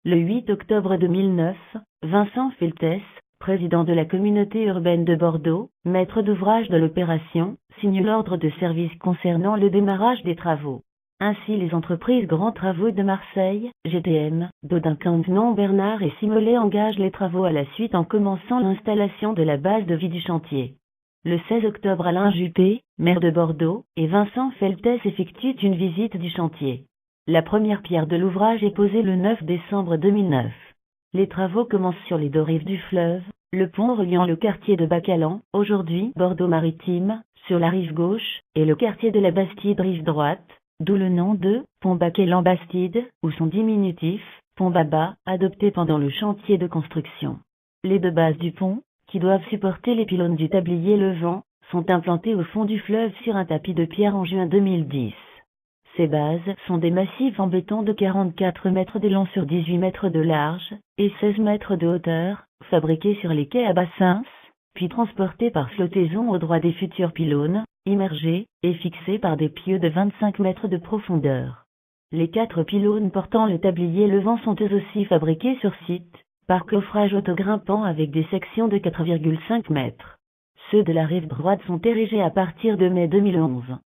Le 8 octobre 2009, Vincent Feltès, président de la communauté urbaine de Bordeaux, maître d'ouvrage de l'opération, signe l'ordre de service concernant le démarrage des travaux. Ainsi les entreprises Grands Travaux de Marseille, GTM, Dodin-Camp-Non Bernard et Simolet engagent les travaux à la suite en commençant l'installation de la base de vie du chantier. Le 16 octobre, Alain Juppé, maire de Bordeaux, et Vincent Feltès effectuent une visite du chantier. La première pierre de l'ouvrage est posée le 9 décembre 2009. Les travaux commencent sur les deux rives du fleuve, le pont reliant le quartier de Bacalan, aujourd'hui Bordeaux-Maritime, sur la rive gauche, et le quartier de la Bastide rive droite, d'où le nom de pont Bacalan-Bastide, ou son diminutif, pont Baba, adopté pendant le chantier de construction. Les deux bases du pont, qui doivent supporter les pylônes du tablier levant, sont implantées au fond du fleuve sur un tapis de pierre en juin 2010. Ces bases sont des massifs en béton de 44 mètres de long sur 18 mètres de large, et 16 mètres de hauteur, fabriqués sur les quais à bassins, puis transportés par flottaison au droit des futurs pylônes, immergés, et fixés par des pieux de 25 mètres de profondeur. Les 4 pylônes portant le tablier levant sont eux aussi fabriqués sur site, par coffrage autogrimpant avec des sections de 4,5 mètres. Ceux de la rive droite sont érigés à partir de mai 2011.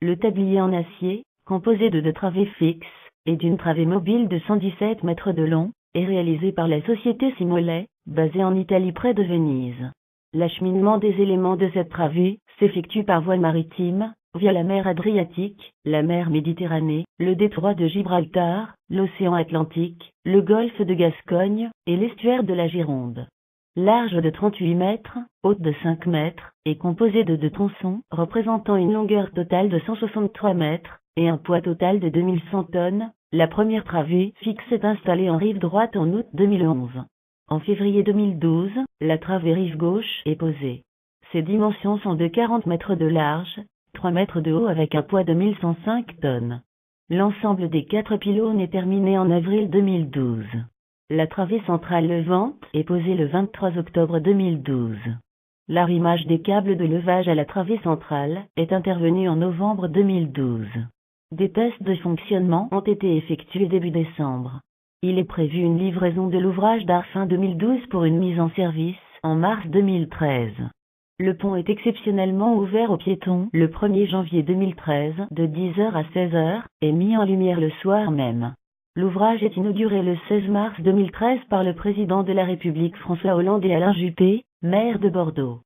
Le tablier en acier, composé de 2 travées fixes, et d'une travée mobile de 117 mètres de long, est réalisé par la société Simolet, basée en Italie près de Venise. L'acheminement des éléments de cette travée s'effectue par voie maritime, via la mer Adriatique, la mer Méditerranée, le détroit de Gibraltar, l'océan Atlantique, le golfe de Gascogne, et l'estuaire de la Gironde. Large de 38 mètres, haute de 5 mètres, et composé de 2 tronçons, représentant une longueur totale de 163 mètres, et un poids total de 2100 tonnes, la première travée fixe est installée en rive droite en août 2011. En février 2012, la travée rive gauche est posée. Ses dimensions sont de 40 mètres de large, 3 mètres de haut avec un poids de 1105 tonnes. L'ensemble des 4 pylônes est terminé en avril 2012. La travée centrale levante est posée le 23 octobre 2012. L'arrimage des câbles de levage à la travée centrale est intervenu en novembre 2012. Des tests de fonctionnement ont été effectués début décembre. Il est prévu une livraison de l'ouvrage d'art fin 2012 pour une mise en service en mars 2013. Le pont est exceptionnellement ouvert aux piétons le 1er janvier 2013 de 10h à 16h et mis en lumière le soir même. L'ouvrage est inauguré le 16 mars 2013 par le président de la République François Hollande et Alain Juppé, maire de Bordeaux.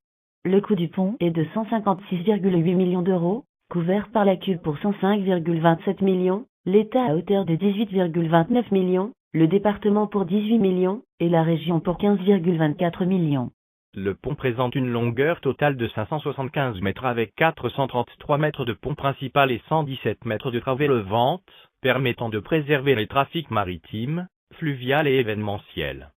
Le coût du pont est de 156,8 millions d'euros, couvert par la CUB pour 105,27 millions, l'État à hauteur de 18,29 millions, le département pour 18 millions, et la région pour 15,24 millions. Le pont présente une longueur totale de 575 mètres avec 433 mètres de pont principal et 117 mètres de travée levante, permettant de préserver les trafics maritimes, fluvial et événementiels.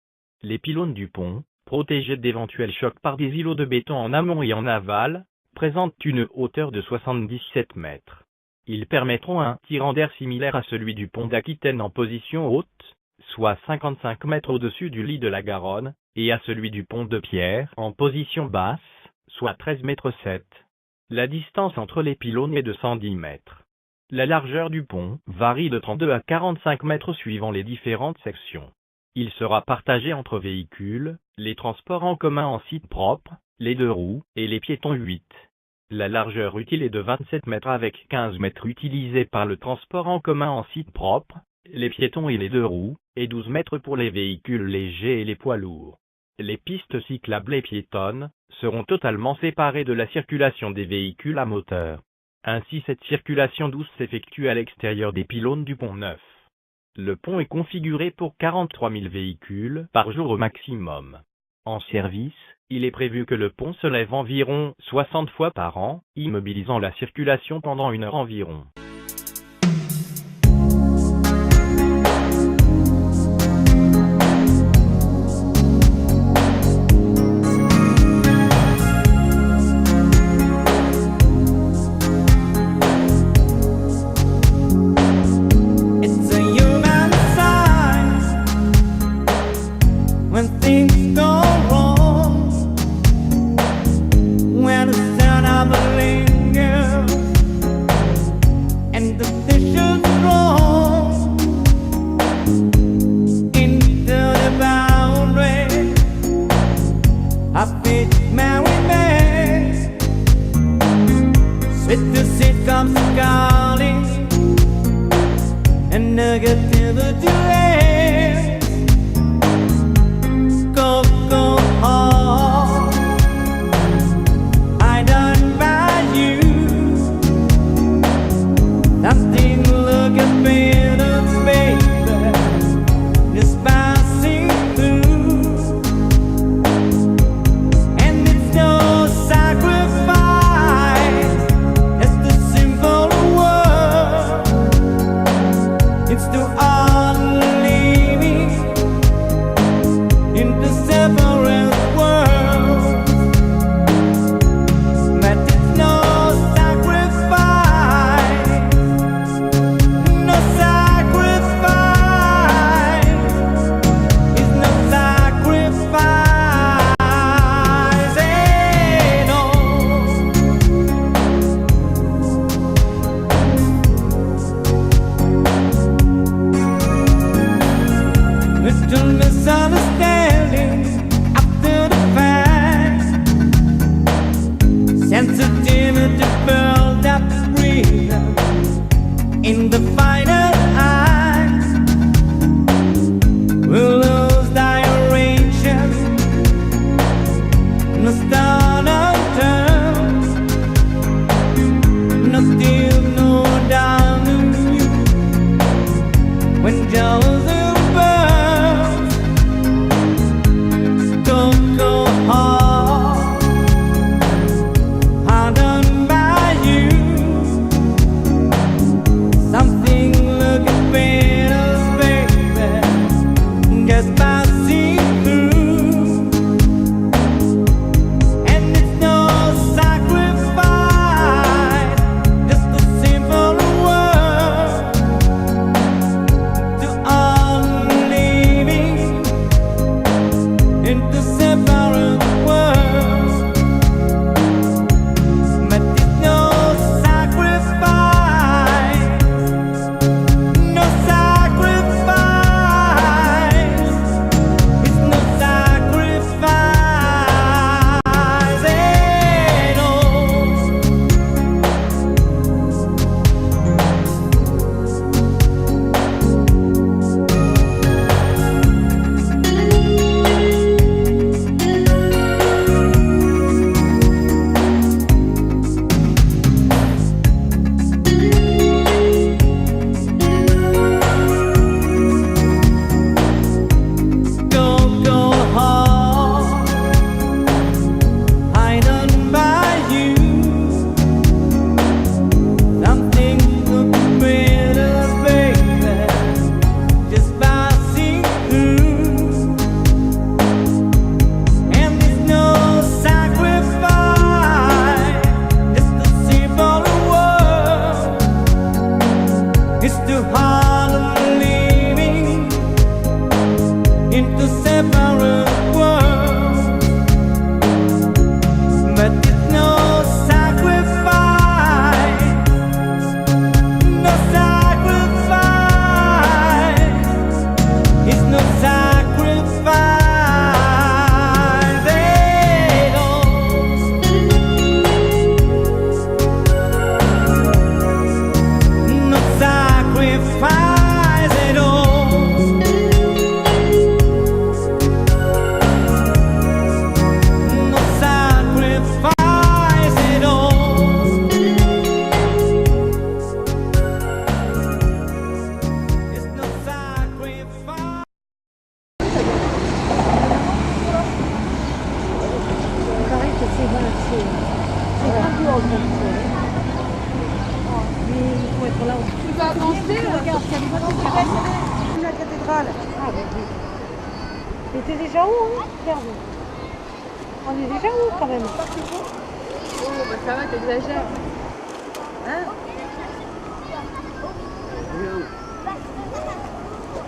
Les pylônes du pont, protégés d'éventuels chocs par des îlots de béton en amont et en aval, présentent une hauteur de 77 mètres. Ils permettront un tirant d'air similaire à celui du pont d'Aquitaine en position haute, soit 55 mètres au-dessus du lit de la Garonne, et à celui du pont de Pierre en position basse, soit 13 mètres 7. La distance entre les pylônes est de 110 mètres. La largeur du pont varie de 32 à 45 mètres suivant les différentes sections. Il sera partagé entre véhicules, les transports en commun en site propre, les 2 roues, et les piétons 8. La largeur utile est de 27 mètres avec 15 mètres utilisés par le transport en commun en site propre, les piétons et les 2 roues, et 12 mètres pour les véhicules légers et les poids lourds. Les pistes cyclables et piétonnes seront totalement séparées de la circulation des véhicules à moteur. Ainsi cette circulation douce s'effectue à l'extérieur des pylônes du pont neuf. Le pont est configuré pour 43 000 véhicules par jour au maximum. En service, il est prévu que le pont se lève environ 60 fois par an, immobilisant la circulation pendant 1 heure environ. When things go wrong, when the sound of a linger Happy Mary Mays, sweet the sitcoms calling, and negativity reigns. Go, go home, I done by you. Nothing looking better, baby, just passing through. And it's no sacrifice, it's the simple word. It's to all living into separate worlds. But it's no sacrifice, no sacrifice, it's no sacrifice at all. Little misunderstanding after the fact, sensitivity built up freedom in the final act. We'll lose direction, no start unturned, no still, no down in you. When jealousy burns, don't go hard, hard done by you. Something looking better, baby, just passing through. And it's no sacrifice, just a simple word to all living into separate worlds. But it's no sacrifice, no sacrifice, it's no sacrifice at all. Don't go hard, I done by you. Something look better, baby, just passing through. And there's no sacrifice, it's the simple word. It's too hard living into separate worlds. But it's no sacrifice, no sacrifice, it's no sacrifice at all. No sacrifice at all. No sacrifice at all. It's no sacrifice. Pareil que c'est grandiose comme ça. Mais il faut être là aussi. Tu vas avancer Regarde, il y a des voitures qui arrivent. La cathédrale. Ah ben oui. T'étais déjà où, hein? Regarde. On est déjà où quand même? Oh, bah ça va, t'exagères. Hein?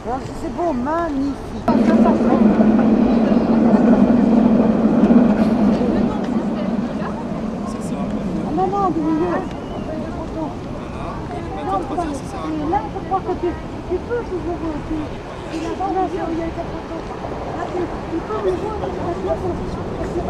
Alors, c'est beau, magnifique. Ah non, non, du milieu. Non, et là, je crois que tu peux toujours. Tu l'as dans la il y a 4 ans. Là, tu peux le voir, parce que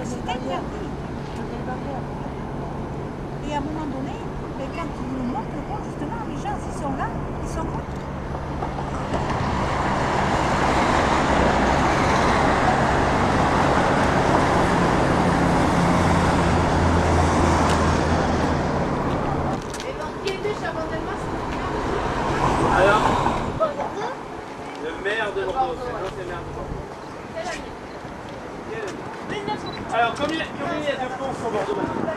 C'est interdit. Et à un moment donné, quand ils nous montrent le pont, justement, les gens, s'ils sont là, ils sont là. Et donc, qui était Chabandelmas? Alors, le maire de Bordeaux, c'est l'ancien maire de Bordeaux. C'est la mienne. Alors, combien il y a de ponts sur Bordeaux maintenant?